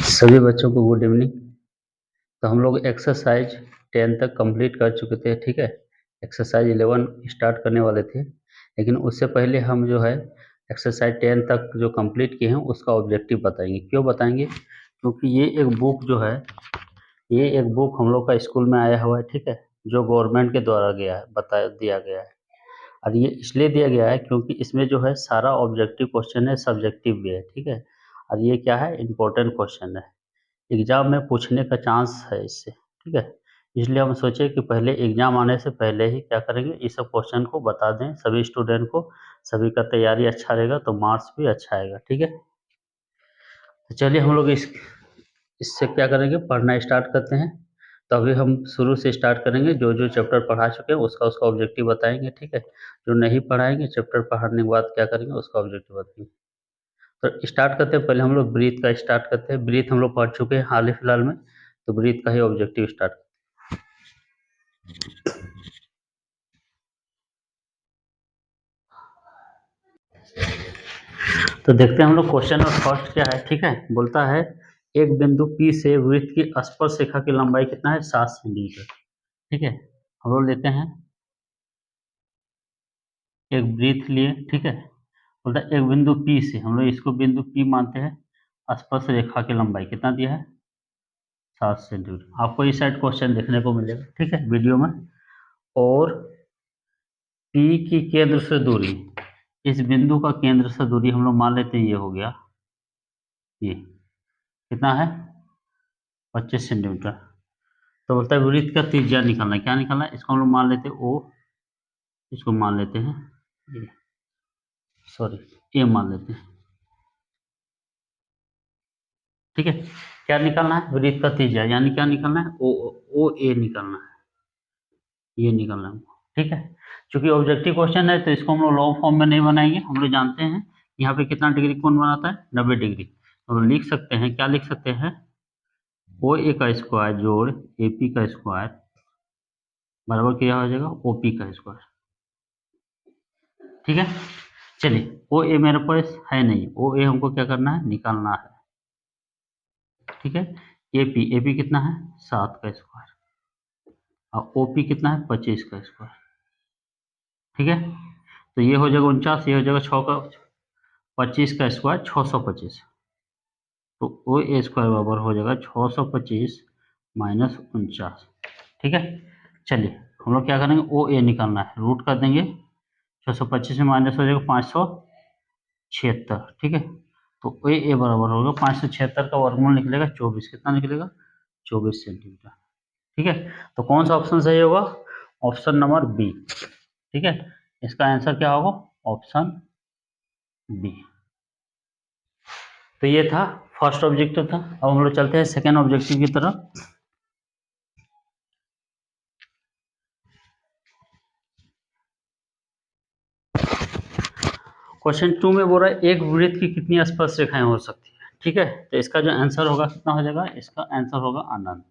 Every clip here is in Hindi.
सभी बच्चों को गुड इवनिंग। तो हम लोग एक्सरसाइज 10 तक कंप्लीट कर चुके थे, ठीक है। एक्सरसाइज 11 स्टार्ट करने वाले थे, लेकिन उससे पहले हम जो है एक्सरसाइज 10 तक जो कंप्लीट किए हैं उसका ऑब्जेक्टिव बताएंगे। क्यों बताएंगे? क्योंकि ये एक बुक जो है, ये एक बुक हम लोग का स्कूल में आया हुआ है, ठीक है, जो गवर्नमेंट के द्वारा गया है, बता दिया गया है। और ये इसलिए दिया गया है क्योंकि इसमें जो है सारा ऑब्जेक्टिव क्वेश्चन है, सब्जेक्टिव भी है, ठीक है। और ये क्या है, इम्पोर्टेंट क्वेश्चन है, एग्जाम में पूछने का चांस है इससे, ठीक है। इसलिए हम सोचे कि पहले एग्जाम आने से पहले ही क्या करेंगे, इस सब क्वेश्चन को बता दें सभी स्टूडेंट को, सभी का तैयारी अच्छा रहेगा तो मार्क्स भी अच्छा आएगा, ठीक है। तो चलिए हम लोग इससे क्या करेंगे, पढ़ना स्टार्ट करते हैं। तो अभी हम शुरू से स्टार्ट करेंगे, जो जो चैप्टर पढ़ा चुके हैं उसका उसका ऑब्जेक्टिव बताएंगे, ठीक है। जो नहीं पढ़ाएंगे चैप्टर पढ़ाने के बाद क्या करेंगे, उसका ऑब्जेक्टिव बताएंगे। तो स्टार्ट करते हैं, पहले हम लोग ब्रीथ का स्टार्ट करते हैं। ब्रीथ हम लोग पढ़ चुके हैं हाल ही फिलहाल में, तो ब्रीथ का ही ऑब्जेक्टिव स्टार्ट। तो देखते हैं हम लोग क्वेश्चन और फर्स्ट क्या है, ठीक है। बोलता है एक बिंदु P से वृत्त की स्पर्श रेखा की लंबाई कितना है, 7 सेंटीमीटर, ठीक है। हम लोग लेते हैं एक वृत्त लिए, ठीक है। बोलता है एक बिंदु P से, हम लोग इसको बिंदु P मानते हैं, स्पर्श रेखा की लंबाई कितना दिया है, 7 सेंटीमीटर। आपको इस साइड क्वेश्चन देखने को मिलेगा, ठीक है, वीडियो में। और P की केंद्र से दूरी, इस बिंदु का केंद्र से दूरी हम लोग मान लेते हैं, ये हो गया, ये कितना है, 25 सेंटीमीटर। तो बोलता है वृत्त का त्रिज्या निकालना है। क्या निकालना है, इसको हम लोग मान लेते हैं O, इसको मान लेते हैं ए, सॉरी ए मान लेते हैं, ठीक है। क्या निकालना है, वृत्त का त्रिज्या, यानी क्या निकालना है, ओ ए निकालना है, ये निकालना है, ठीक है। चूंकि ऑब्जेक्टिव क्वेश्चन है तो इसको हम लोग लॉन्ग फॉर्म में नहीं बनाएंगे। हम लोग जानते हैं यहाँ पे कितना डिग्री कोण बनाता है, 90 डिग्री। तो लिख सकते हैं, क्या लिख सकते हैं, ओ ए का स्क्वायर जोड़ ए पी का स्क्वायर बराबर क्या हो जाएगा, ओ पी का स्क्वायर, ठीक है। चलिए ओ ए मेरे पास है नहीं, ओ ए हमको क्या करना है, निकालना है, ठीक है। ए पी कितना है, 7 का स्क्वायर, और ओ पी कितना है, 25 का स्क्वायर, ठीक है। तो ये हो जाएगा 49, ये हो जाएगा 6 का 25 का स्क्वायर, 625। तो ओ ए स्क्वायर बराबर हो जाएगा 625 माइनस 49, ठीक है। चलिए हम लोग क्या करेंगे, ओ ए निकालना है, रूट कर देंगे, 625 में माइनस हो जाएगा 576, ठीक है। तो ए बराबर होगा 576 का वर्गमूल निकलेगा 24, कितना निकलेगा, 24 सेंटीमीटर, ठीक है। तो कौन सा ऑप्शन सही होगा, ऑप्शन नंबर बी, ठीक है। इसका आंसर क्या होगा, ऑप्शन बी। तो ये था फर्स्ट ऑब्जेक्टिव था। अब हम लोग चलते हैं सेकेंड ऑब्जेक्टिव की तरफ। क्वेश्चन 2 में बोल रहा है एक वृत्त की कितनी स्पर्श रेखाएं हो सकती है, ठीक है। तो इसका जो आंसर होगा कितना हो जाएगा, इसका आंसर होगा अनंत।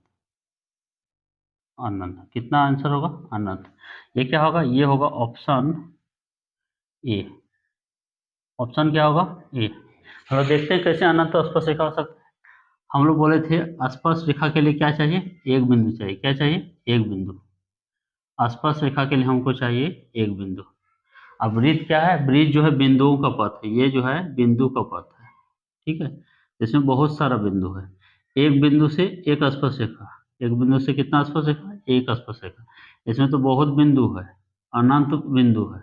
अनंत कितना आंसर होगा, अनंत। ये क्या होगा, ये होगा ऑप्शन ए। ऑप्शन क्या होगा, ए। हम लोग देखते हैं कैसे अनंत स्पर्श रेखा हो सकता है। हम लोग बोले थे स्पर्श रेखा के लिए क्या चाहिए, एक बिंदु चाहिए, क्या चाहिए, एक बिंदु। स्पर्श रेखा के लिए हमको चाहिए एक बिंदु। अब वृत्त क्या है, वृत्त जो है बिंदुओं का पथ है, ये जो है बिंदु का पथ है, ठीक है। इसमें बहुत सारा बिंदु है, एक बिंदु से एक स्पर्श रेखा, एक बिंदु से कितना स्पर्श रेखा, एक स्पर्श रेखा। इसमें तो बहुत बिंदु है, अनंत बिंदु है,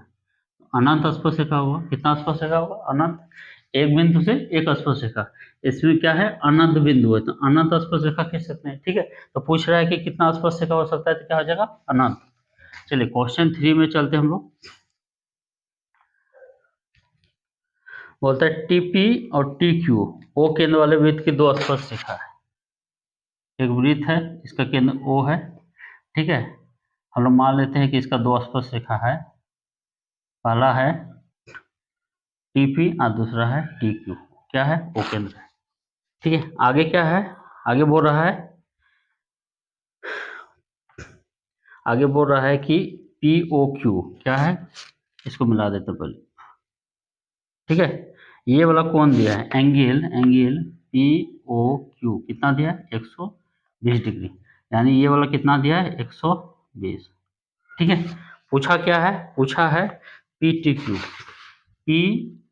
अनंत स्पर्श रेखा होगा, कितना स्पर्श रेखा होगा, अनंत। एक बिंदु से एक स्पर्श रेखा, इसमें क्या है, अनंत बिंदु है, तो अनंत स्पर्श रेखा खींच सकते हैं, ठीक है। तो पूछ रहा है कि कितना स्पर्श रेखा हो सकता है, तो क्या हो जाएगा, अनंत। चलिए क्वेश्चन 3 में चलते हैं हम लोग। बोलता है टीपी और टी क्यू ओ केंद्र वाले वृत्त की दो स्पर्श रेखा है। एक वृत्त है, इसका केंद्र ओ है, ठीक है। हम लोग मान लेते हैं कि इसका दो स्पर्श रेखा है, पहला है टीपी और दूसरा है टी क्यू, क्या है, ओ केंद्र है, ठीक है। आगे क्या है, आगे बोल रहा है, आगे बोल रहा है कि पी ओ क्यू क्या है, इसको मिला देते पहले, ठीक है। ये वाला कौन दिया है, एंगल पी ओ क्यू कितना दिया है 120 डिग्री, यानी ये वाला कितना दिया है 120। ठीक है। पूछा क्या है, पूछा है P T Q, P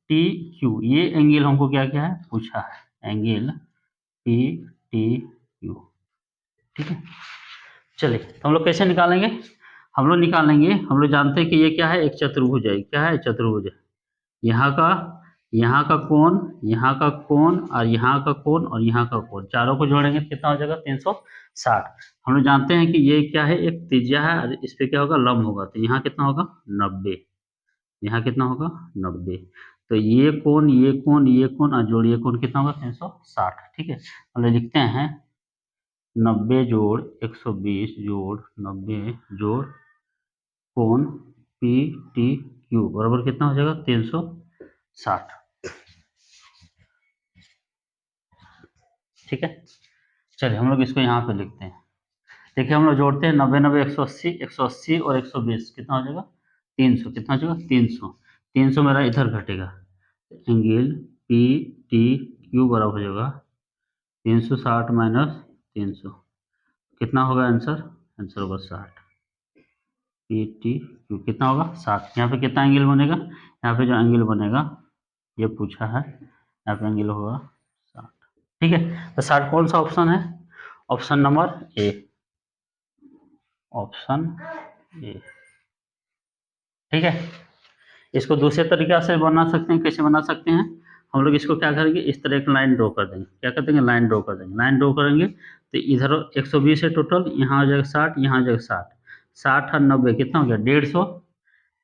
T Q, ये एंगल हमको क्या क्या है पूछा है, एंगल पी टी क्यू। ठीक है। चलिए तो हम लोग कैसे निकालेंगे, हम लोग निकालेंगे, हम लोग जानते हैं कि ये क्या है, एक चतुर्भुज है, क्या है चतुर्भुज है। यहाँ का कोण, यहाँ का कोण और यहाँ का कोण और यहाँ का कोण, चारों को जोड़ेंगे तो कितना हो जाएगा 360। हम लोग जानते हैं कि ये क्या है, एक त्रिज्या है और इस पे क्या होगा लंब होगा, तो यहाँ कितना होगा 90, यहाँ कितना होगा 90। तो ये कोण और जोड़िए कोण कितना होगा 360। ठीक है। हम लोग लिखते हैं 90 जोड़ 120 जोड़ 90 जोड़ कोण पी टी क्यू बराबर कितना हो जाएगा 360। ठीक है। चलिए हम लोग इसको यहाँ पे लिखते हैं। देखिए हम लोग जोड़ते हैं 90 90 180, 180 और 120 कितना हो जाएगा 300, कितना हो जाएगा 300, 300 मेरा इधर घटेगा, एंगल पी टी क्यू बराबर हो जाएगा 360 माइनस 300, कितना होगा आंसर, आंसर होगा 60। पी टी क्यू कितना होगा 60। यहाँ पे कितना एंगल बनेगा, यहाँ पे जो एंगल बनेगा ये पूछा है, यहाँ पे एंगल होगा 60। ठीक है। तो 60 कौन सा ऑप्शन है, option number A, option A. ठीक है। इसको दूसरे तरीके से बना सकते हैं, कैसे बना सकते हैं, हम लोग इसको क्या करेंगे, इस तरह एक लाइन ड्रॉ कर देंगे, क्या कर देंगे लाइन ड्रॉ कर देंगे, लाइन ड्रॉ करेंगे तो इधर 120 है टोटल, यहाँ आ जाएगा 60, यहाँ आ जाएगा 60, 60 और 90 कितना हो गया 150,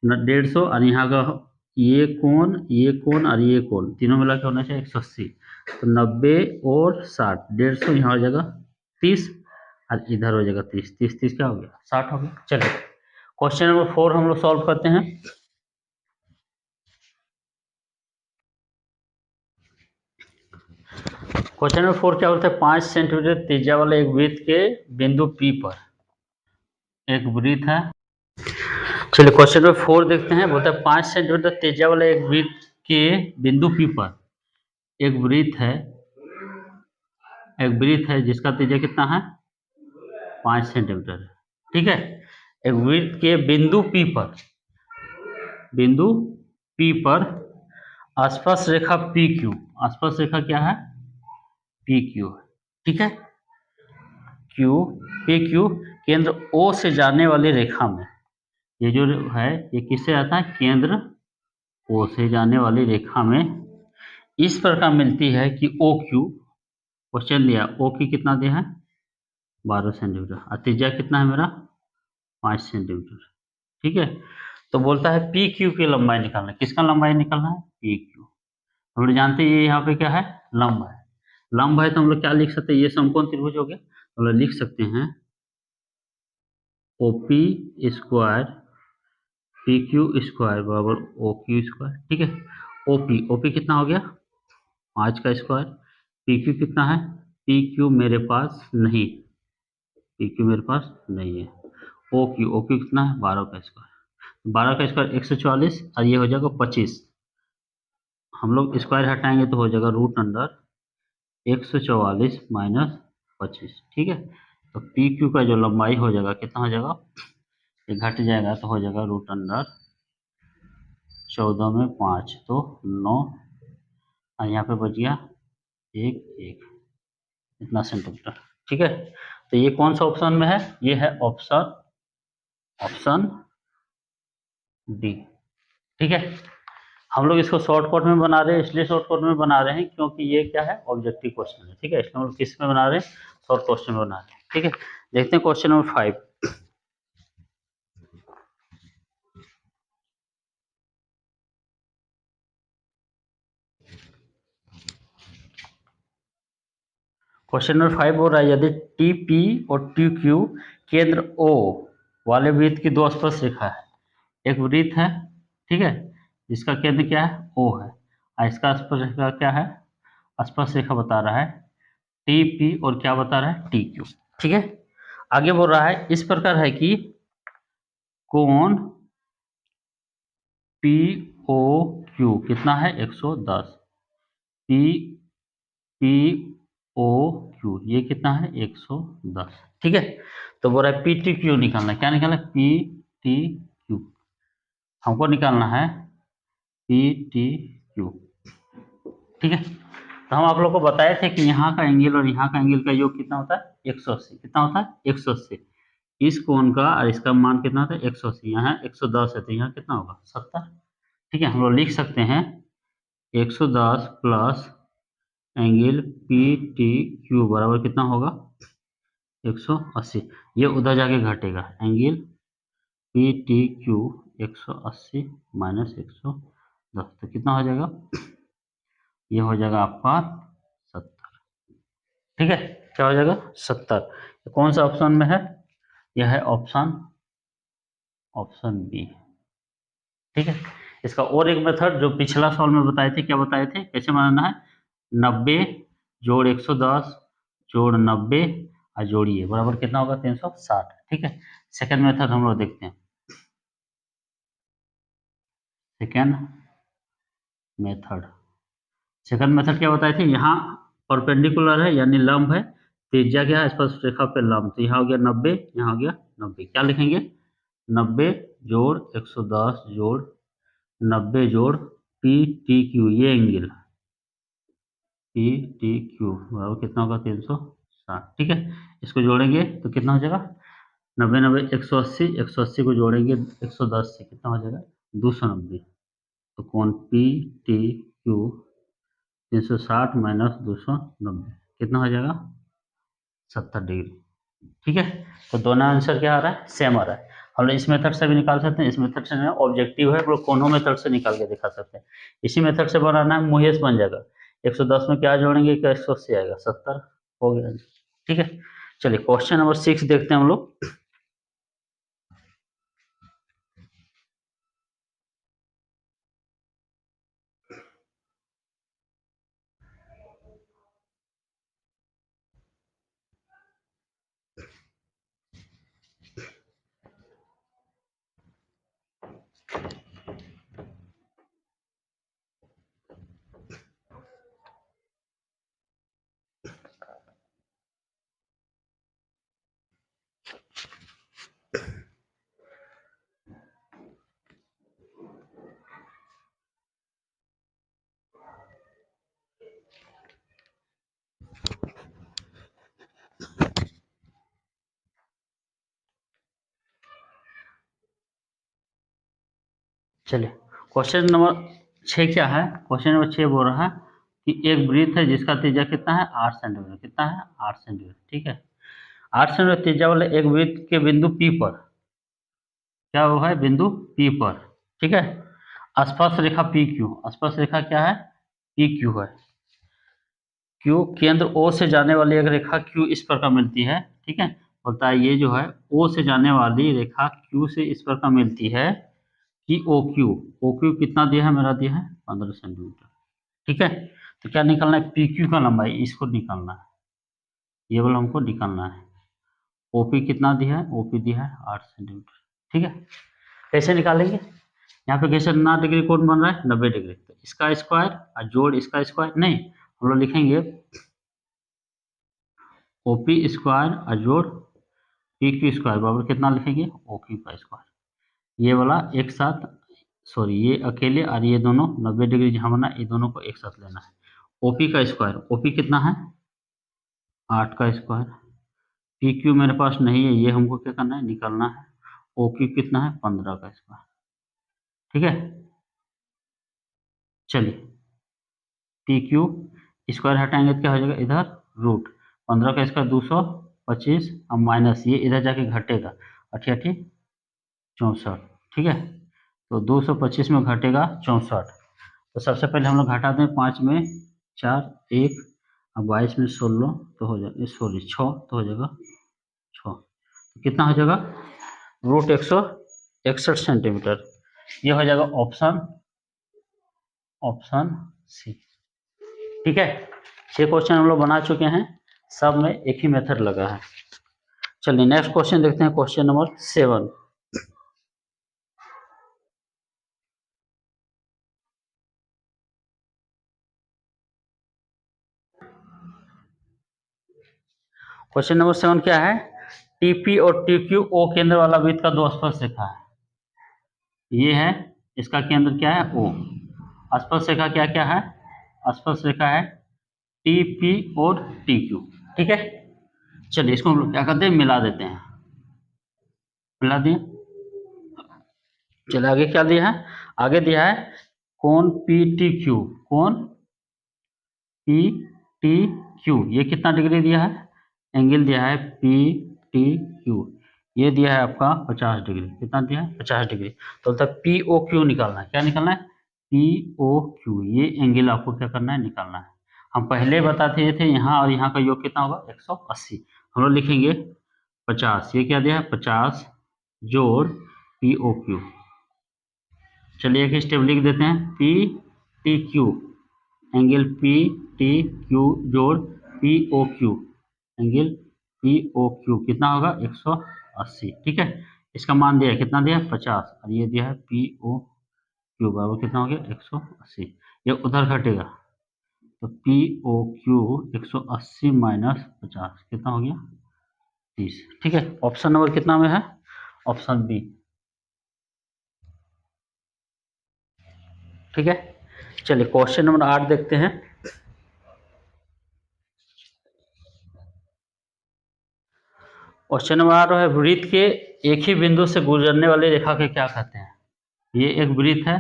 150 और यहाँ का ये कोण और ये कोण तीनों मिला के होना चाहिए 180, तो 90 और 60, 150 यहाँ हो जाएगा 30 और इधर हो जाएगा 30, 30 30 क्या हो गया 60 हो गया। चलिए क्वेश्चन नंबर 4 हम लोग सॉल्व करते हैं। क्वेश्चन नंबर 4 क्या बोलते हैं, 5 सेंटीमीटर त्रिज्या वाले एक वृत्त के बिंदु P पर एक वृत्त है। चलिए क्वेश्चन नंबर 4 देखते हैं, बोलता है 5 सेंटीमीटर त्रिज्या वाले एक वृत्त के बिंदु P पर एक वृत्त है, एक वृत्त है जिसका त्रिज्या कितना है 5 सेंटीमीटर। ठीक है। एक वृत्त के बिंदु P पर, बिंदु P पर आसपास रेखा PQ, आसपास रेखा क्या है PQ। ठीक है। क्यू PQ केंद्र O से जाने वाली रेखा में, ये जो है ये किससे आता है, केंद्र O से जाने वाली रेखा में इस प्रकार मिलती है कि OQ, क्वेश्चन दिया OQ कितना दिया है 12 सेंटीमीटर और त्रिज्या कितना है मेरा 5 सेंटीमीटर। ठीक है। तो बोलता है PQ की लंबाई निकालना, किसका लंबाई निकालना है PQ। हम लोग जानते हैं ये यहाँ पे क्या है लंब है, लंब है तो हम लोग क्या लिख सकते हैं, ये समकोण त्रिभुज हो गया, हम लोग लिख सकते हैं OP स्क्वायर PQ स्क्वायर बराबर OQ स्क्वायर। ठीक है। OP कितना हो गया 5 का स्क्वायर, PQ कितना है, PQ मेरे पास नहीं, PQ मेरे पास नहीं है, OQ कितना है 12 का स्क्वायर, 12 का स्क्वायर 144 और ये हो जाएगा 25, हम लोग स्क्वायर हटाएंगे तो हो जाएगा रूट अंडर 144 माइनस 25। ठीक है। तो PQ का जो लंबाई हो जाएगा कितना हो जाएगा, ये घट जाएगा तो हो जाएगा रूट अंडर 14 में 5 तो 9 और यहाँ पे बच गया 1 इतना सेंटीमीटर। ठीक है। तो ये कौन सा ऑप्शन में है, ये है ऑप्शन डी। ठीक है। हम लोग इसको शॉर्टकट में बना रहे हैं, इसलिए शॉर्टकट में बना रहे हैं क्योंकि ये क्या है ऑब्जेक्टिव क्वेश्चन है। ठीक है। इसलिए हम लोग किस में बना रहे हैं, शॉर्ट क्वेश्चन में बना रहे हैं। ठीक है। देखते हैं क्वेश्चन नंबर 5। क्वेश्चन नंबर 5 बोल रहा है यदि टी पी और टी क्यू केंद्र O वाले वृत्त की दो स्पर्श रेखा है, एक वृत्त है ठीक है जिसका केंद्र क्या है O है और इसका स्पर्श रेखा क्या है, स्पर्श रेखा बता रहा है टी पी और क्या बता रहा है टी क्यू। ठीक है। आगे बोल रहा है इस प्रकार है कि कोण पी ओ क्यू कितना है 110, पी पी ओ क्यू ये कितना है 110, ठीक है। तो बोल रहा है पी टी क्यू निकालना है, क्या निकालना है पी टी क्यू, हमको निकालना है पी टी क्यू, ठीक है। तो हम आप लोग को बताए थे कि यहाँ का एंगल और यहाँ का एंगल का योग कितना होता है 180, कितना होता है 180, इस कोण का और इसका मान कितना होता है 180, यहाँ 110 है तो यहाँ कितना होगा 70, ठीक है। हम लोग लिख सकते हैं 110 plus angle P T Q बराबर कितना होगा 180, ये उधर जाके घटेगा, angle P T Q 180 minus 110 तो कितना हो जाएगा, ये हो जाएगा आपका 70, ठीक है। क्या हो जाएगा 70, कौन सा ऑप्शन में है, यह है ऑप्शन बी, ठीक है। इसका और एक मेथड जो पिछला सवाल में बताए थे, क्या बताए थे, कैसे बनाना है, 90 जोड़ 110 जोड़ 90 और जोड़िए बराबर कितना होगा 360, ठीक है। सेकंड मेथड हम लोग देखते हैं, सेकंड मेथड क्या बताए थे, यहाँ परपेंडिकुलर है यानी लंब है, त्रिज्या क्या है स्पर्श रेखा पे लंब, तो यहाँ हो गया 90, यहाँ हो गया 90, क्या लिखेंगे 90 जोड़ 110 जोड़ 90 जोड़ पी टी क्यू, ये एंगल पी टी क्यू बराबर कितना होगा 360, ठीक है। इसको जोड़ेंगे तो कितना हो जाएगा 90 90 180, 180 को जोड़ेंगे 110 से कितना हो जाएगा 290, तो कोण पी टी क्यू 360 माइनस 290 कितना हो जाएगा 70 डिग्री, ठीक है। तो दोनों आंसर क्या आ रहा है सेम आ रहा है। हम लोग इस मेथड से भी निकाल सकते हैं, इस मेथड से ऑब्जेक्टिव है, हम लोग कोनो मेथड से निकाल के दिखा सकते हैं। इसी मेथड से बनाना है मुहेश बन जाएगा, 110 में क्या जोड़ेंगे क्या 180 आएगा 70 हो गया, ठीक है। चलिए क्वेश्चन नंबर 6 देखते हैं हम लोग। चलिए क्वेश्चन नंबर 6 क्या है, क्वेश्चन नंबर 6 बोल रहा है कि एक वृत्त है जिसका त्रिज्या कितना है 8 सेंटीमीटर, कितना है 8 सेंटीमीटर, ठीक है। 8 सेंटीमीटर त्रिज्या वाले एक वृत्त के बिंदु P पर, क्या वो है बिंदु P पर, ठीक है, स्पर्श रेखा पी क्यू, स्पर्श रेखा क्या है पी क्यू है, क्यू केंद्र O से जाने वाली एक रेखा Q इस प्रकार मिलती है, ठीक है। बोलता है ये जो है O से जाने वाली रेखा Q से इस प्रकार मिलती है कि ओ क्यू कितना दिया है, मेरा दिया है 15 सेंटीमीटर, ठीक है। तो क्या निकालना है पी क्यू का लंबाई, इसको निकालना है, ये वाला हमको निकालना है। ओपी कितना दिया है, ओपी दिया है 8 सेंटीमीटर, ठीक है। कैसे निकालेंगे, यहाँ पे कैसे 90 डिग्री कोण बन रहा है 90 डिग्री, तो इसका स्क्वायर और जोड़ इसका स्क्वायर, नहीं हम लोग लिखेंगे ओपी स्क्वायर और जोड़ पी क्यू स्क्वायर बराबर कितना लिखेंगे ओ क्यू का स्क्वायर, ये वाला एक साथ, सॉरी ये अकेले और ये दोनों 90 डिग्री जहाँ बना ये दोनों को एक साथ लेना है। ओपी का स्क्वायर, ओपी कितना है 8 का स्क्वायर, पी क्यू मेरे पास नहीं है, ये हमको क्या करना है निकालना है, ओ क्यू कितना है 15 का स्क्वायर, ठीक है। चलिए पी क्यू स्क्वायर हटाएंगे तो क्या हो जाएगा इधर रूट 15 का स्क्वायर 225 अब माइनस ये इधर जाके घटेगा 88 64, ठीक है। तो 225 में घटेगा 64, तो सबसे पहले हम लोग घटा दें 5 में 4 1 अब 22 में 16 तो हो जाएगा, सॉरी 6 तो हो जाएगा 6, तो कितना हो जाएगा रूट 161 सेंटीमीटर, ये हो जाएगा ऑप्शन सी, ठीक है। 6 क्वेश्चन हम लोग बना चुके हैं, सब में एक ही मेथड लगा है। चलिए नेक्स्ट क्वेश्चन देखते हैं, क्वेश्चन नंबर 7। क्वेश्चन नंबर 7 क्या है, टीपी और टीक्यू ओ केंद्र वाला वृत्त का दो स्पर्श रेखा है, ये है, इसका केंद्र क्या है ओ। स्पर्श रेखा क्या क्या है, स्पर्श रेखा है टीपी और टीक्यू, ठीक है। चलिए इसको हम लोग क्या करते हैं, मिला देते हैं, मिला दिए। चलिए आगे क्या दिया है, आगे दिया है कोण पी टी क्यू, कोण पी टी क्यू, ये कितना डिग्री दिया है, एंगल दिया है पी टी क्यू, ये दिया है आपका 50 डिग्री, कितना दिया है 50 डिग्री। तो बोलता है पी ओ क्यू निकालना है, क्या निकालना है, पी ओ क्यू, ये एंगल आपको क्या करना है, निकालना है। हम पहले बताते थे यहाँ और यहाँ का योग कितना होगा 180, हम लोग लिखेंगे 50, ये क्या दिया है 50 जोड़ पी ओ क्यू। चलिए एक स्टेप लिख देते हैं, P T Q, angle P T Q जोड़ P O Q, angle P O Q कितना होगा 180, ठीक है। इसका मान दिया है, कितना दिया है 50, और ये दिया है पी ओ क्यू बराबर कितना हो गया 180, ये उधर घटेगा, तो पी ओ क्यू 180 माइनस 50 कितना हो गया 30, ठीक है। ऑप्शन नंबर कितना में है, ऑप्शन बी, ठीक है। चलिए क्वेश्चन नंबर 8 देखते हैं। क्वेश्चन नंबर 8 है, वृत्त के एक ही बिंदु से गुजरने वाली रेखा के क्या कहते हैं। ये एक वृत्त है,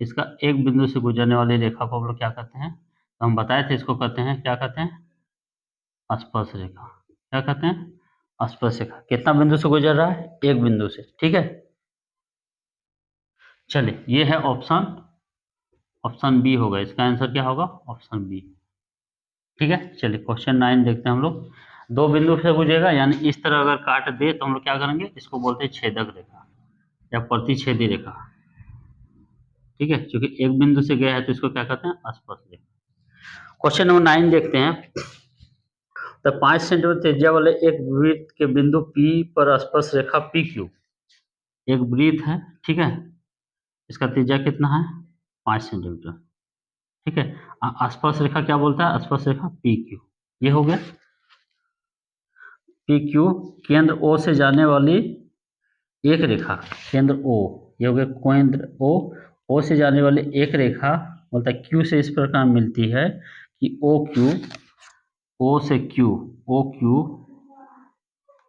इसका एक बिंदु से गुजरने वाली रेखा को हम लोग क्या कहते हैं, तो हम बताए थे इसको कहते हैं, क्या कहते हैं स्पर्श रेखा, क्या कहते हैं स्पर्श रेखा। कितना बिंदु से गुजर रहा है, एक बिंदु से, ठीक है। चलिए ये है ऑप्शन, ऑप्शन बी होगा, इसका आंसर क्या होगा ऑप्शन बी, ठीक है। चलिए क्वेश्चन 9 देखते हैं हम लोग। दो बिंदु से गुजरेगा, यानी इस तरह अगर काट दे तो हम लोग क्या करेंगे, इसको बोलते हैं छेदक रेखा या प्रतिच्छेदी रेखा, ठीक है। क्योंकि एक बिंदु से गया है तो इसको क्या कहते हैं स्पर्श रेखा। क्वेश्चन नंबर 9 देखते हैं, तो 5 सेंटीमीटर त्रिज्या वाले एक वृत्त के बिंदु P पर स्पर्श रेखा पी क्यू, एक वृत्त है, ठीक है, इसका त्रिज्या कितना है 5 सेंटीमीटर, ठीक है। स्पर्श रेखा क्या बोलता है, स्पर्श रेखा पी क्यू, ये हो गया पी क्यू, केंद्र ओ से जाने वाली एक रेखा, केंद्र ओ, ये हो गया केंद्र ओ से जाने वाली एक रेखा बोलता है क्यू से इस प्रकार मिलती है कि ओ से क्यू, ओ क्यू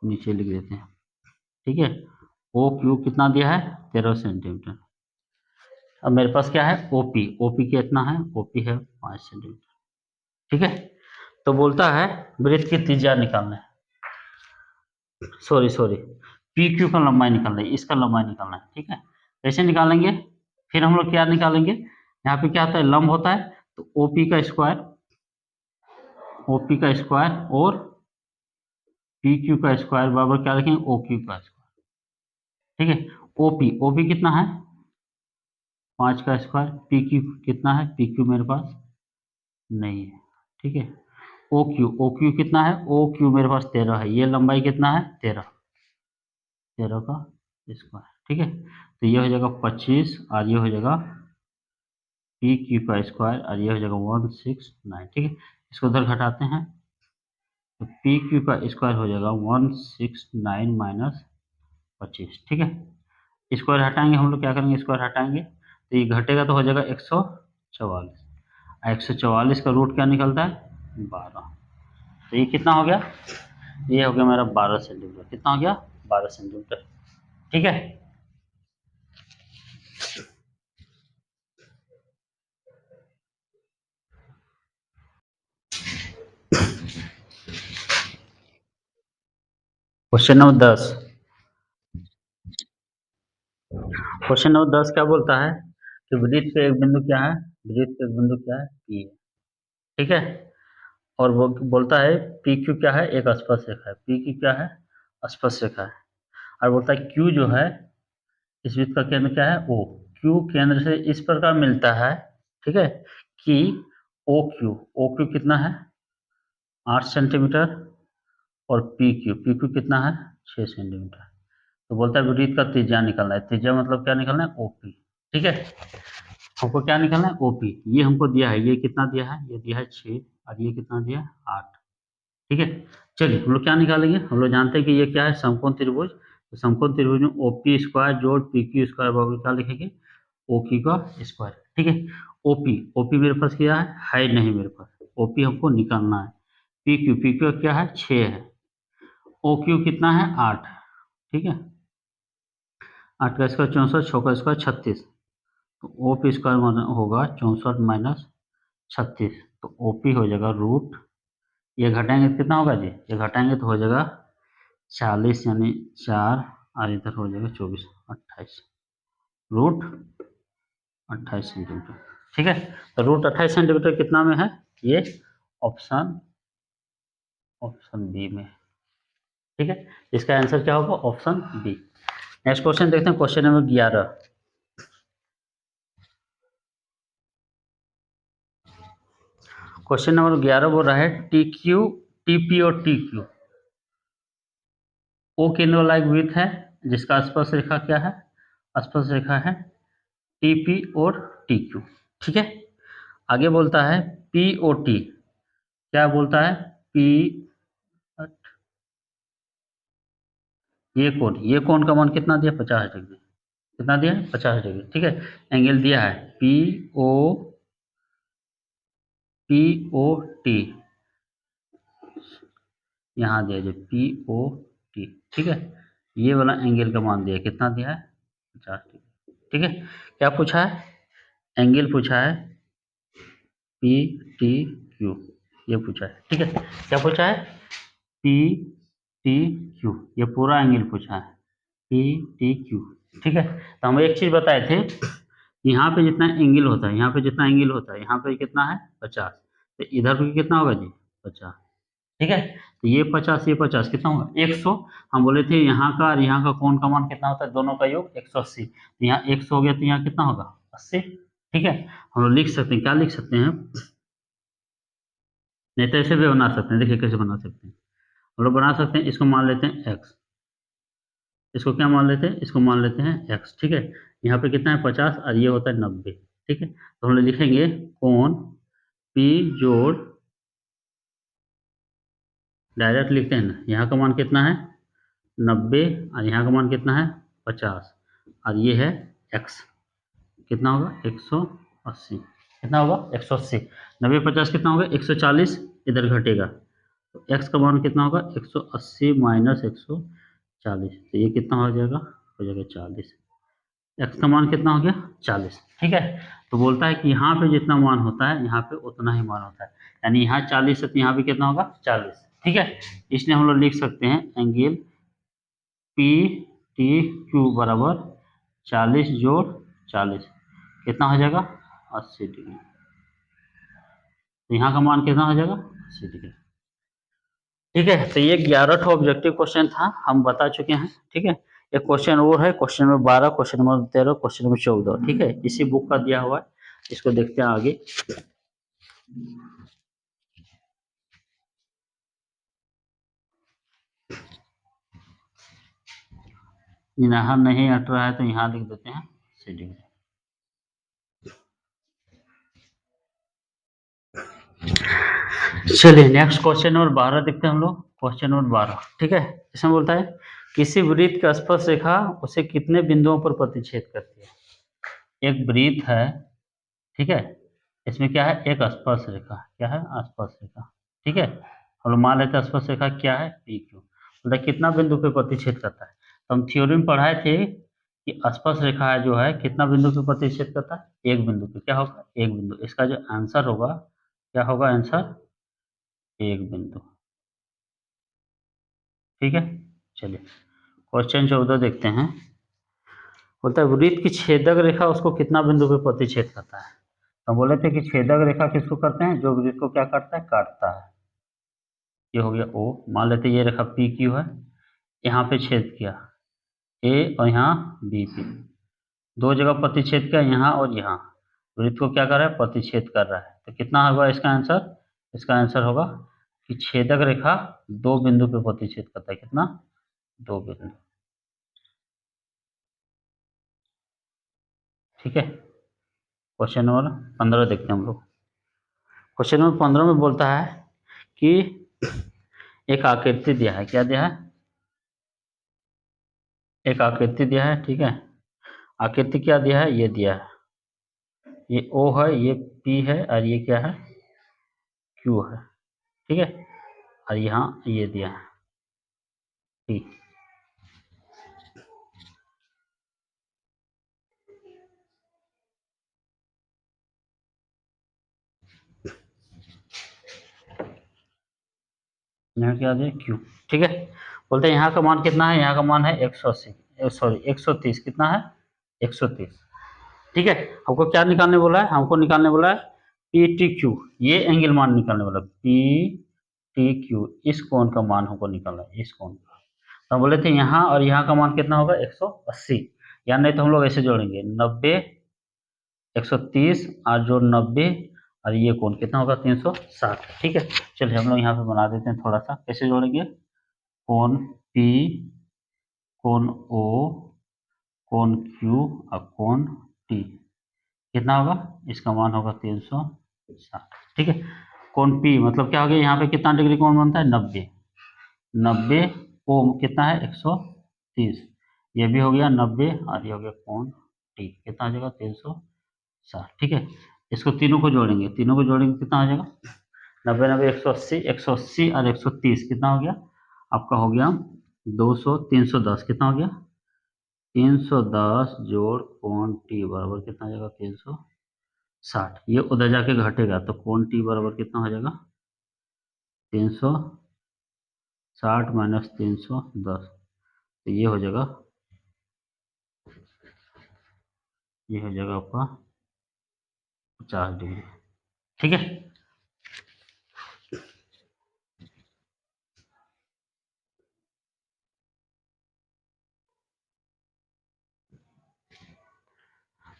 नीचे लिख देते हैं, ठीक है। ओ क्यू कितना दिया है 13 सेंटीमीटर। अब मेरे पास क्या है ओपी, ओपी कितना है, ओपी है 5 सेंटीमीटर, ठीक है। तो बोलता है वृत्त की त्रिज्या निकालना है, सॉरी पी क्यू का लंबाई निकालना है, इसका लंबाई निकालना है, ठीक है। कैसे निकालेंगे, फिर हम लोग क्या निकालेंगे, यहाँ पे क्या होता है लंब होता है, तो ओपी का स्क्वायर, ओपी का स्क्वायर और पी क्यू का स्क्वायर बराबर क्या रखेंगे ओ क्यू का स्क्वायर, ठीक है। ओपी, ओपी कितना है 5 का स्क्वायर, पी क्यू कितना है, पी क्यू मेरे पास नहीं है, ठीक है। ओ क्यू कितना है, ओ क्यू मेरे पास 13 है, ये लंबाई कितना है 13 का स्क्वायर, ठीक है। तो ये हो जाएगा 25 और ये हो जाएगा पी क्यू का स्क्वायर और ये हो जाएगा 169, ठीक है। इसको उधर घटाते हैं तो पी क्यू का स्क्वायर हो जाएगा 169 माइनस 25, ठीक है। स्क्वायर हटाएंगे हम लोग, क्या करेंगे स्क्वायर हटाएंगे तो ये घटेगा तो हो जाएगा 144, 144 का रूट क्या निकलता है 12, तो ये कितना हो गया, ये हो गया मेरा 12 सेंटीमीटर, कितना हो गया 12 सेंटीमीटर, ठीक है। क्वेश्चन नंबर 10, क्वेश्चन नंबर 10 क्या बोलता है कि वृत्त पे एक बिंदु क्या है, वृत्त पे एक बिंदु क्या है पी है, ठीक है। और वो बोलता है पी क्यू क्या है, एक स्पर्श रेखा है, पी क्यू क्या है स्पर्श रेखा है, और बोलता है क्यू जो है इस वृत्त का केंद्र क्या है ओ, क्यू केंद्र से इस प्रकार मिलता है, ठीक है, कि ओ क्यू कितना है 8 सेंटीमीटर और पी क्यू कितना है 6 सेंटीमीटर। तो बोलता है वृत्त का त्रिज्या निकालना है, त्रिज्या मतलब क्या निकालना है ओपी, ठीक है। हमको क्या निकालना है ओपी, ये हमको दिया है, ये कितना दिया है, ये दिया है 6 और ये कितना दिया है 8, ठीक है। चलिए हम लोग क्या निकालेंगे, हम लोग जानते हैं कि ये क्या है, समकोण त्रिभुज। तो समकोण त्रिभुज में OP स्क्वायर जोड़ PQ स्क्वायर बराबर क्या लिखेंगे, OQ का स्क्वायर। ठीक है। OP मेरे पास क्या है नहीं मेरे पास, OP हमको निकालना है। PQ क्या है 6 है। OQ कितना है 8। ठीक है। 8 का स्क्वायर 64, 6 का स्क्वायर 36। तो OP स्क्वायर होगा 64 माइनस 36। तो OP हो जाएगा रूट, ये घटाएंगे तो कितना होगा जी, ये घटाएंगे तो हो जाएगा 40 यानी 4, और इधर हो जाएगा 24, 28 रूट 28 सेंटीमीटर। ठीक है। तो रूट 28 सेंटीमीटर कितना में है, ये ऑप्शन बी में। ठीक है। इसका आंसर क्या होगा, ऑप्शन बी। नेक्स्ट क्वेश्चन देखते हैं, क्वेश्चन नंबर 11। क्वेश्चन नंबर 11 बोल रहा है TQ, TP और TQ ओ केंद्र वृत्त है जिसका स्पर्श रेखा क्या है, स्पर्श रेखा है TP और TQ। ठीक है। आगे बोलता है POT, क्या बोलता है P, ये कोण का मान कितना दिया 50 डिग्री, कितना दिया है 50 डिग्री। ठीक है। एंगल दिया है POT, यहाँ दिया जो POT। ठीक है। ये वाला एंगल का मान दिया कितना दिया है 50 डिग्री। ठीक है। क्या पूछा है, एंगल पूछा है PTQ, ये पूछा है। ठीक है। क्या पूछा है PTQ, ये पूरा एंगल पूछा है PTQ। ठीक है। तो हम एक चीज बताए थे, यहाँ पे जितना एंगल होता है, यहाँ पे जितना एंगल होता है, यहाँ पे कितना है 50, तो इधर पे कितना होगा जी 50। ठीक है। तो ये 50 ये 50 कितना होगा 100। हम बोले थे यहाँ का और यहाँ का कोण का मान कितना होता है, दोनों का योग 180। तो यहाँ 100 हो गया तो यहाँ कितना होगा 80। ठीक है। हम लोग लिख सकते हैं, क्या लिख सकते हैं, नहीं तो ऐसे भी बना सकते हैं, देखिए कैसे बना सकते हैं। हम लोग बना सकते हैं, इसको मान लेते हैं x, इसको क्या मान लेते हैं, इसको मान लेते हैं x। ठीक है। यहाँ पे कितना है 50 और ये होता है 90। ठीक है। तो हम लोग लिखेंगे कोण P जोड़, डायरेक्ट लिखते हैं ना, यहाँ का मान कितना है 90 और यहाँ का मान कितना है 50 और ये है x, कितना होगा 180। कितना होगा 180, 90 50 कितना होगा 140, इधर घटेगा तो x का मान कितना होगा 180 माइनस 140, तो ये कितना हो जाएगा 40। x का मान कितना हो गया 40। ठीक है। तो बोलता है कि यहाँ पे जितना मान होता है यहाँ पे उतना ही मान होता है, यानी यहाँ 40 है तो यहाँ पे कितना होगा 40। ठीक है। इसलिए हम लोग लिख सकते हैं एंगल PTQ बराबर 40 जोड़ 40 कितना हो जाएगा 80 डिग्री। तो यहाँ का मान कितना हो जाएगा 80 डिग्री। ठीक है। तो ये 11 ऑब्जेक्टिव क्वेश्चन था, हम बता चुके हैं। ठीक है। एक क्वेश्चन और है, question number 12, question number 13, question number 14। ठीक है। इसी बुक का दिया हुआ है, इसको देखते हैं आगे। यहाँ नहीं हट रहा है तो यहाँ लिख देते हैं 80 डिग्री। चलिए नेक्स्ट क्वेश्चन नंबर 12 देखते हैं हम लोग। Question number 12। ठीक है। इसमें बोलता है किसी वृत्त की स्पर्श रेखा उसे कितने बिंदुओं पर प्रतिच्छेद करती है। एक वृत्त है, ठीक है, इसमें क्या है एक स्पर्श रेखा, क्या है स्पर्श रेखा। ठीक है। हम लोग मान लेते हैं स्पर्श रेखा क्या है PQ, मतलब कितना बिंदु पे प्रतिच्छेद करता है। तो हम थ्योरी में पढ़ाए थे कि स्पर्श रेखा जो है कितना बिंदु पे प्रतिच्छेद करता है, एक बिंदु पे। क्या होगा एक बिंदु, इसका जो आंसर होगा क्या होगा आंसर एक बिंदु। ठीक है। चलिए क्वेश्चन 14 देखते हैं। बोलता है वृत्त की छेदक रेखा उसको कितना बिंदु पे प्रतिच्छेद करता है। तो बोले थे कि छेदक रेखा किसको करते हैं, जो वृत्त को क्या करता है काटता है। ये हो गया O, मान लेते ये रेखा PQ है, यहाँ पे छेद किया A और यहाँ BP, दो जगह प्रतिच्छेद किया यहाँ और यहाँ, वृत्त को क्या कर रहा है प्रतिच्छेद कर रहा है। तो कितना होगा इसका आंसर, इसका आंसर होगा कि छेदक रेखा दो बिंदु पे प्रतिच्छेद करता है, कितना दो बिंदु। ठीक है। क्वेश्चन नंबर 15 देखते हैं हम लोग। क्वेश्चन नंबर 15 में बोलता है कि एक आकृति दिया है, क्या दिया है, एक आकृति दिया है, ठीक है। आकृति क्या दिया है, ये दिया है, ये O है, ये P है, और ये क्या है, Q है, ठीक है। और यहाँ ये दिया है P। यहाँ क्या दिया, Q, ठीक है। बोलते हैं यहाँ का मान कितना है, यहाँ का मान है 180, सॉरी 130, कितना है, 130, ठीक है। हमको क्या निकालने बोला है, हमको निकालने बोला है पी टी क्यू, ये एंगल मान निकालने बोला, पी टी क्यू, इस कोण का मान हमको निकालना है, इस कोण का। तो हम बोले थे यहाँ और यहाँ का मान कितना होगा, 180, या नहीं तो हम लोग ऐसे जोड़ेंगे 90, 130 और जो 90, और ये कोण कितना होगा, 360, ठीक है। चलिए हम लोग यहाँ पे बना देते हैं थोड़ा सा, कैसे जोड़ेंगे, कोण P, कोण O, कोण Q और कोण T, कितना होगा, इसका मान होगा 360, ठीक है। कोण P मतलब क्या हो गया, यहाँ पे कितना डिग्री कोण बनता है, 90, 90, O कितना है, 130, ये भी हो गया 90, और ये हो गया कोण T, कितना आ जाएगा, 360, ठीक है। इसको तीनों को जोड़ेंगे, तीनों को जोड़ेंगे कितना आ जाएगा, 90, 90, 180, 180 और 130 कितना हो गया, आपका हो गया 200, 310, कितना हो गया, 310 जोड़ कोण T बराबर कितना आ जाएगा, 360, ये उधर जाके घटेगा तो कोण T बराबर कितना हो जाएगा, 360 माइनस 310, तो ये हो जाएगा, ये हो जाएगा आपका 50 डिग्री, ठीक है।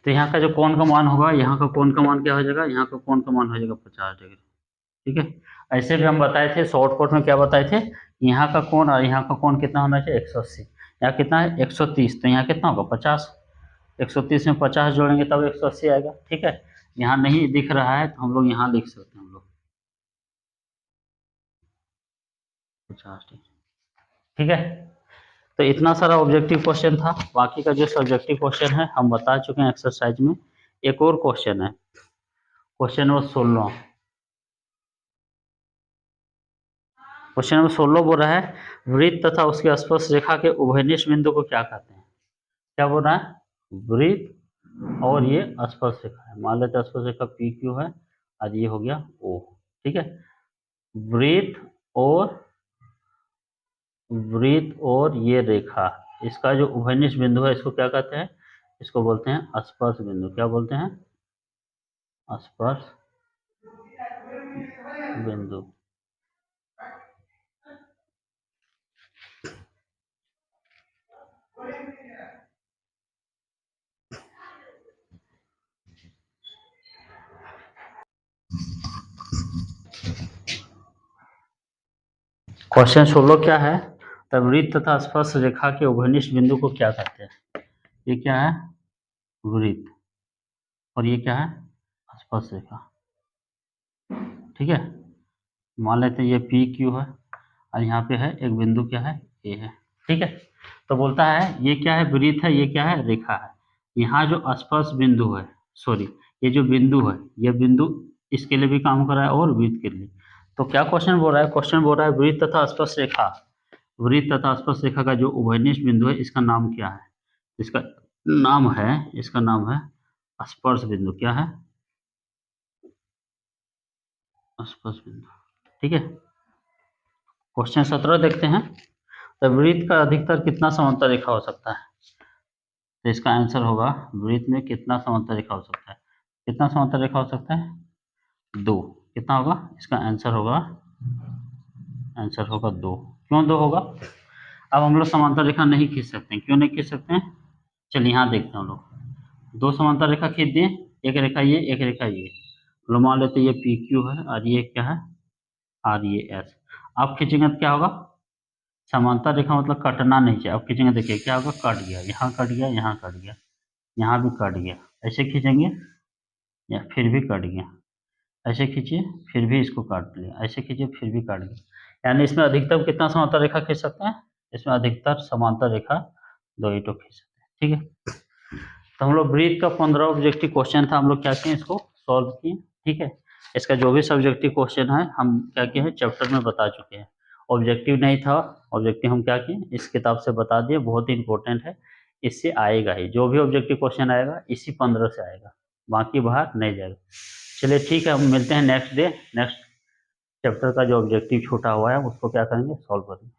तो यहाँ का जो कोण का मान होगा, यहाँ का कोण का मान क्या हो जाएगा, यहाँ का कोण का मान हो जाएगा 50 डिग्री, ठीक है। ऐसे भी हम बताए थे शॉर्टकट में, क्या बताए थे, यहाँ का कोण और यहाँ का कोण कितना होना चाहिए, 180, यहाँ कितना है 130, तो यहाँ कितना होगा 50, 130 में 50 जोड़ेंगे तब 180 आएगा, ठीक है। यहाँ नहीं दिख रहा है तो हम लोग यहाँ लिख सकते हैं, हम लोग 50, ठीक है। तो इतना सारा ऑब्जेक्टिव क्वेश्चन था, बाकी का जो सब्जेक्टिव क्वेश्चन है हम बता चुके हैं एक्सरसाइज में। एक और क्वेश्चन है, क्वेश्चन नंबर 16, क्वेश्चन नंबर 16 बोल रहा है, वृत्त तथा उसके स्पर्श रेखा के उभयनिष्ठ बिंदु को क्या कहते हैं, क्या बोल रहा है, वृत्त और ये स्पर्श रेखा है, मान लेते हैं स्पर्श रेखा पी क्यू है, और ये हो गया ओ, ठीक है। वृत्त और ये रेखा, इसका जो उभयनिष्ठ बिंदु है इसको क्या कहते हैं, इसको बोलते हैं स्पर्श बिंदु, क्या बोलते हैं, स्पर्श बिंदु। क्वेश्चन 16 क्या है, तब वृत्त तथा स्पर्श रेखा के उभयनिष्ठ बिंदु को क्या कहते हैं, ये क्या है, वृत्त, और ये क्या है, स्पर्श रेखा, ठीक है। मान लेते हैं ये पी क्यू है, और यहाँ पे है एक बिंदु क्या है, ए है, ठीक है। तो बोलता है ये क्या है, वृत्त है, ये क्या है, रेखा है। यहाँ जो स्पर्श बिंदु है, सॉरी ये जो बिंदु है, ये बिंदु इसके लिए भी काम कर रहा है और वृत्त के लिए। तो क्या क्वेश्चन बोल रहा है, क्वेश्चन बोल रहा है वृत्त तथा स्पर्श रेखा, वृत्त तथा स्पर्श रेखा का जो उभयनिष्ठ बिंदु है इसका नाम क्या है, इसका नाम है स्पर्श बिंदु, क्या है, स्पर्श बिंदु, ठीक है। क्वेश्चन 17 देखते हैं, तो वृत्त का अधिकतर कितना समांतर रेखा हो सकता है, तो इसका आंसर होगा वृत्त में कितना समांतर रेखा हो सकता है, कितना समांतर रेखा हो सकता है, 2, कितना होगा, इसका आंसर होगा 2, क्यों 2 होगा, अब हम लोग समांतर रेखा नहीं खींच सकते हैं, क्यों नहीं खींच सकते हैं, चलिए यहाँ देखते हैं हम लोग, 2 समांतर रेखा खींच दिए, एक रेखा ये, एक रेखा ये, लोग मान लेते ये पी क्यू है और ये क्या है, और ये एस। आप खींचेंगे तो क्या होगा, समांतर रेखा मतलब कटना नहीं चाहिए, अब खींचेंगे देखिए क्या होगा, कट गया, यहाँ कट गया, यहाँ कट गया, यहाँ भी कट गया, ऐसे खींचेंगे या फिर भी कट गया, ऐसे खींचिए फिर भी इसको काट लिया, ऐसे खींचिए फिर भी काट गया, यानी इसमें अधिकतम कितना समांतर रेखा खींच सकते हैं, इसमें अधिकतर समांतर रेखा 2 ईंटों खींच सकते हैं। ठीक है, तो हम लोग ब्रीथ का 15 ऑब्जेक्टिव क्वेश्चन था, हम लोग क्या किए, इसको सॉल्व किए। ठीक है, इसका जो भी सब्जेक्टिव क्वेश्चन है हम क्या किए हैं, चैप्टर में बता चुके हैं। ऑब्जेक्टिव नहीं था, ऑब्जेक्टिव हम क्या किए, इस किताब से बता दिए, बहुत ही इंपॉर्टेंट है, इससे आएगा ही, जो भी ऑब्जेक्टिव क्वेश्चन आएगा इसी 15 से आएगा, बाकी बाहर नहीं जाएगा। चलिए ठीक है, हम मिलते हैं नेक्स्ट डे, नेक्स्ट चैप्टर का जो ऑब्जेक्टिव छूटा हुआ है उसको क्या करेंगे, सॉल्व करेंगे।